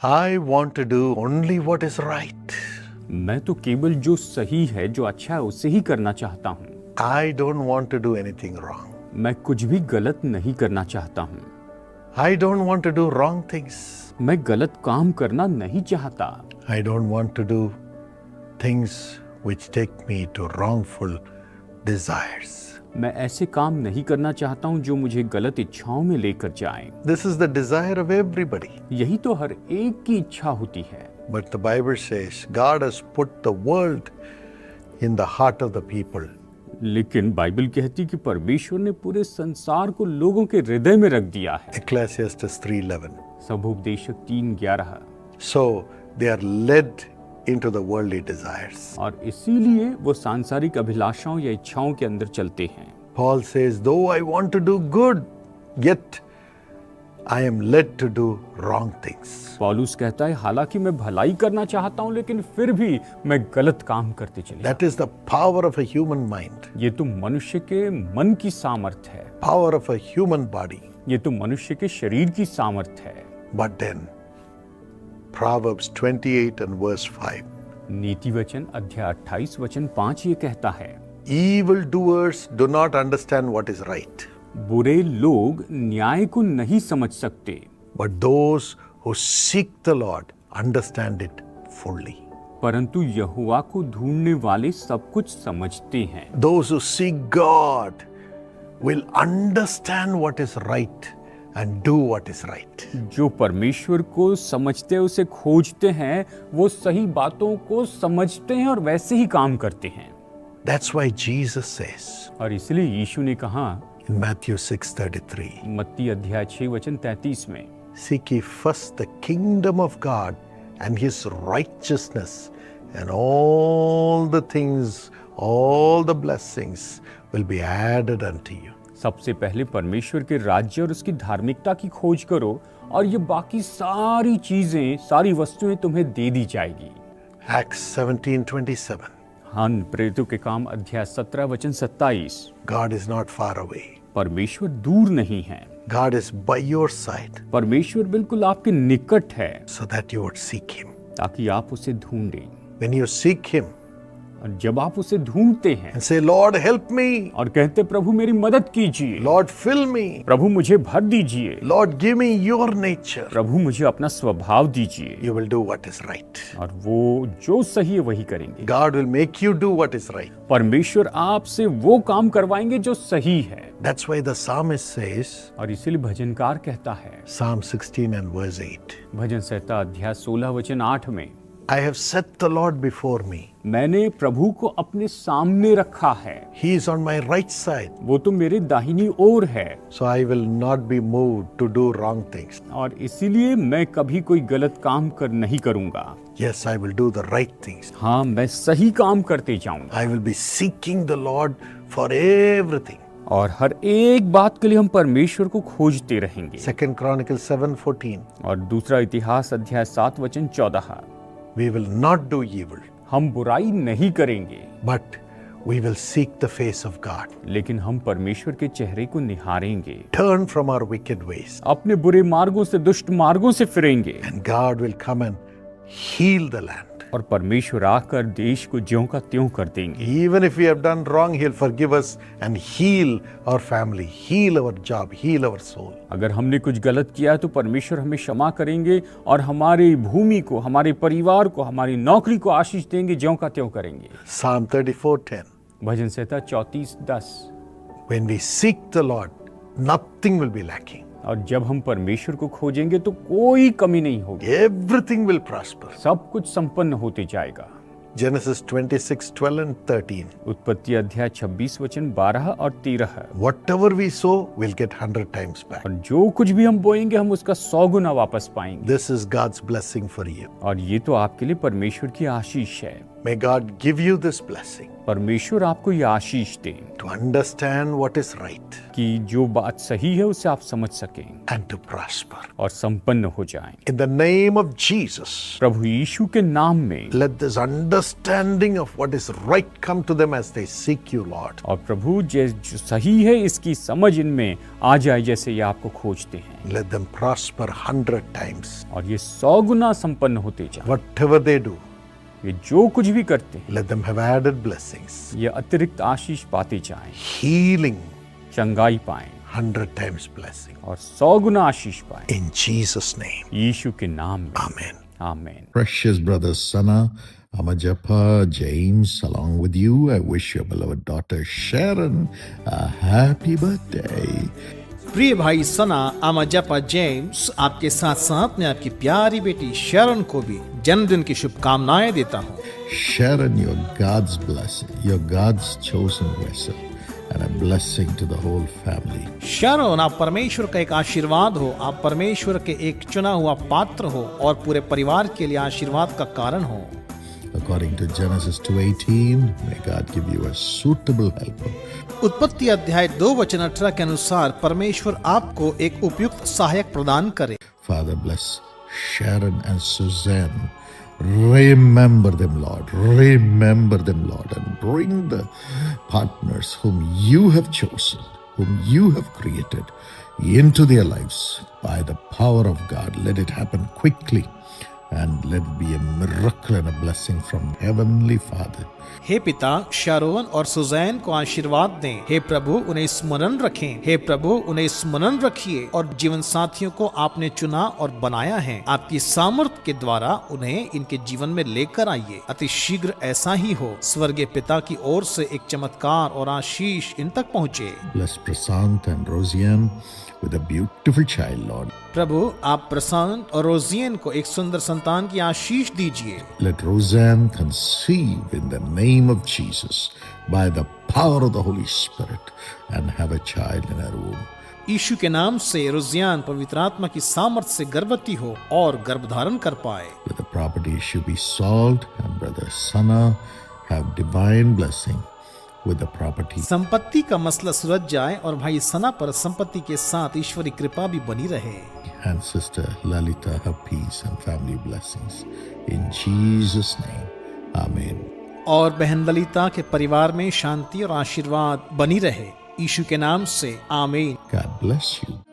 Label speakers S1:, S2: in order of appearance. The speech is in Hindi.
S1: I want to do only what is right.
S2: मैं तो केवल जो सही है, जो अच्छा है, उसे ही करना चाहता हूँ।
S1: I don't want to do anything wrong.
S2: मैं कुछ भी गलत नहीं करना चाहता हूँ।
S1: I don't want to do wrong things.
S2: मैं गलत काम करना नहीं चाहता।
S1: I don't want to do things which take me to wrongful desires.
S2: मैं ऐसे काम नहीं करना चाहता हूँ जो मुझे गलत इच्छाओं में लेकर जाएं।
S1: This is the desire of everybody.
S2: यही तो हर एक की इच्छा होती है।
S1: But the Bible says God has put the world in the heart of the people.
S2: लेकिन बाइबल कहती कि परमेश्वर ने पूरे संसार को लोगों के हृदय में रख दिया है।
S1: Ecclesiastes 3:11.
S2: सबोपदेशक 3:11।
S1: So they are led into the worldly desires.
S2: और इसीलिए वो सांसारिक अभिलाषाओं या इच्छाओं के अंदर चलते हैं।
S1: Paul says, though I want to do good, yet I am led to do wrong things.
S2: पौलुस कहता है हालांकि मैं भलाई करना चाहता हूं लेकिन फिर भी मैं गलत काम करते चले।
S1: That is the power of a human mind,
S2: ये तो मनुष्य के मन की सामर्थ है।
S1: power of a human body.
S2: ये तो मनुष्य के शरीर की सामर्थ है।
S1: But then, Proverbs 28 and verse 5.
S2: नीति वचन अध्याय 28 वचन 5 ये कहता है,
S1: Evil doers do not understand what is right,
S2: बुरे लोग न्याय को नहीं समझ सकते,
S1: but those who seek the Lord understand it fully.
S2: परंतु यहोवा को ढूंढने वाले सब कुछ समझते हैं।
S1: Those who seek God will understand what is right and do what is right.
S2: जो परमेश्वर को समझते हैं, उसे खोजते हैं, वो सही बातों को समझते हैं और वैसे ही काम करते हैं।
S1: That's why Jesus says
S2: और इसलिए यीशु ने कहा
S1: in Matthew 6:33,
S2: मत्ती अध्याय 6 वचन 33 में,
S1: seek ye first the kingdom of God and his righteousness, and all the things, all the blessings will be added unto you.
S2: सबसे पहले परमेश्वर के राज्य और उसकी धार्मिकता की खोज करो और ये बाकी सारी चीजें, सारी वस्तुएं तुम्हें दे दी जाएगी।
S1: Acts 17:27.
S2: हाँ, प्रेरितों के काम अध्याय 17 वचन 27।
S1: God is not far away.
S2: परमेश्वर दूर नहीं है,
S1: God is by your side,
S2: परमेश्वर बिल्कुल आपके निकट है,
S1: so that you would seek him.
S2: ताकि आप उसे ढूंढें।
S1: When you seek him
S2: और जब आप उसे ढूंढते हैं
S1: and say, Lord, help me,
S2: और कहते प्रभु मेरी मदद कीजिए,
S1: Lord, fill me,
S2: प्रभु मुझे भर दीजिए,
S1: Lord, give me your nature,
S2: प्रभु मुझे अपना स्वभाव दीजिए,
S1: you will do what is right.
S2: और वो जो सही है वही करेंगे।
S1: God will make you do what is right.
S2: परमेश्वर आपसे वो काम करवाएंगे जो सही है।
S1: That's why the psalmist says,
S2: और इसीलिए भजनकार कहता है,
S1: Psalm 16 and verse 8,
S2: भजन संहिता अध्याय 16 वचन 8 में,
S1: I have set the Lord before me.
S2: मैंने प्रभु को अपने सामने रखा है,
S1: He is on my right side,
S2: वो तो मेरे दाहिनी ओर है,
S1: so I will not be moved to do wrong things.
S2: और इसीलिए मैं कभी कोई गलत काम नहीं करूंगा।
S1: Yes, I will do the right things.
S2: हाँ, मैं सही काम करते जाऊंगा।
S1: I will be seeking the Lord for everything.
S2: और हर एक बात के लिए हम परमेश्वर को खोजते रहेंगे।
S1: 2 Chronicles 7:14.
S2: और दूसरा इतिहास अध्याय 7 वचन 14,
S1: We will not do evil,
S2: हम बुराई नहीं करेंगे,
S1: but we will seek the face of God.
S2: लेकिन हम परमेश्वर के चेहरे को निहारेंगे,
S1: Turn from our wicked ways,
S2: अपने बुरे मार्गों से, दुष्ट मार्गों से फिरेंगे,
S1: and God will come and heal the land.
S2: और परमेश्वर आकर देश को ज्यों का त्यों कर देंगे।
S1: Even if we have done wrong, He'll forgive us and heal our family, heal our job, heal our soul.
S2: अगर हमने कुछ गलत किया है तो परमेश्वर हमें क्षमा करेंगे और हमारी भूमि को, हमारे परिवार को, हमारी नौकरी को आशीष देंगे, ज्यों का त्यों करेंगे।
S1: Psalm 34:10.
S2: Bhajan Samhita 34:10।
S1: When we seek the Lord, nothing will be lacking.
S2: और जब हम परमेश्वर को खोजेंगे तो कोई कमी नहीं होगी,
S1: Everything will prosper.
S2: सब कुछ संपन्न होते जाएगा।
S1: Genesis 26:12 and 13.
S2: उत्पत्ति अध्याय 26 वचन 12 और 13।
S1: Whatever we sow, we'll get 100 times back.
S2: और जो कुछ भी हम बोएंगे हम उसका 100 गुना वापस पाएंगे।
S1: This is God's blessing for you.
S2: और ये तो आपके लिए परमेश्वर की आशीष है।
S1: May God give you this blessing
S2: परमेश्वर आपको ये आशीष दे
S1: to understand what is right
S2: कि जो बात सही है उसे आप समझ सकें
S1: and to prosper.
S2: और संपन्न हो जाएं।
S1: In the name of Jesus,
S2: प्रभु यीशु के नाम में
S1: let this understanding of what is right come to them as they seek you, Lord.
S2: और प्रभु जो सही है इसकी समझ इनमें आ जाए जैसे ये आपको खोजते हैं
S1: Let them prosper 100 times.
S2: और ये 100 गुना संपन्न होते जाए।
S1: Whatever they do,
S2: ये जो कुछ भी करते हैं
S1: let them have added blessings.
S2: ये अतिरिक्त आशीष पाते जाएं,
S1: Healing,
S2: चंगाई पाएं
S1: 100 times blessing.
S2: और 100 गुना आशीष पाएं
S1: In Jesus' name.
S2: यीशु के नाम में।
S1: Amen.
S2: आमीन।
S3: Precious brother Sana, Amajappa, James, along with you, I wish your beloved daughter Sharon a happy birthday.
S4: प्रिय भाई सना, अमाजप्पा, जेम्स, आपके साथ साथ मैं आपकी प्यारी बेटी शरण को भी जन्मदिन की शुभकामनाएं देता हूँ।
S3: Sharon, you're God's blessing, you're God's chosen vessel, and a blessing to the whole family.
S4: शरण, आप परमेश्वर का एक आशीर्वाद हो, आप परमेश्वर के एक चुना हुआ पात्र हो और पूरे परिवार के लिए आशीर्वाद का कारण हो।
S3: According to Genesis 2:18, may God give you a suitable helper.
S4: उत्पत्ति अध्याय 2:18 के अनुसार परमेश्वर आपको एक उपयुक्त सहायक प्रदान करे।
S3: Father, bless Sharon and Suzanne. Remember them, Lord. Remember them, Lord, and bring the partners whom you have chosen, whom you have created, into their lives by the power of God. Let it happen quickly, and let it be a miracle and a blessing from Heavenly Father.
S4: हे पिता, शारोन और सुजैन को आशीर्वाद दें। हे प्रभु, उन्हें स्मरण रखें। हे प्रभु, उन्हें स्मरण रखिए और जीवन साथियों को आपने चुना और बनाया है। आपकी सामर्थ के द्वारा उन्हें इनके जीवन में लेकर आइए। अति शीघ्र ऐसा ही हो। स्वर्गीय पिता की ओर से एक चमत्कार और आशीष इन तक पहुँचे।
S3: Bless Prasant and Rosianne with a beautiful child, Lord.
S4: प्रभु, आप प्रशांत और रोजियन को एक सुंदर संतान की आशीष दीजिए।
S3: Let Roseanne conceive in the name of Jesus by the power of the Holy Spirit and have a child in her womb.
S4: यीशु के नाम से रोजियान पवित्र आत्मा की सामर्थ से गर्भवती हो और गर्भधारण कर पाए।
S3: Let the property issue be solved and brother Sana have divine blessing with the property.
S4: संपत्ति का मसला सुलझ जाए और भाई सना पर संपत्ति के साथ ईश्वरी कृपा भी बनी रहे।
S3: And sister Lalita have peace and family blessings. In Jesus' name, Amen.
S4: और बहन ललिता के परिवार में शांति और आशीर्वाद बनी रहे। यीशु के नाम से आमीन।
S3: God bless you.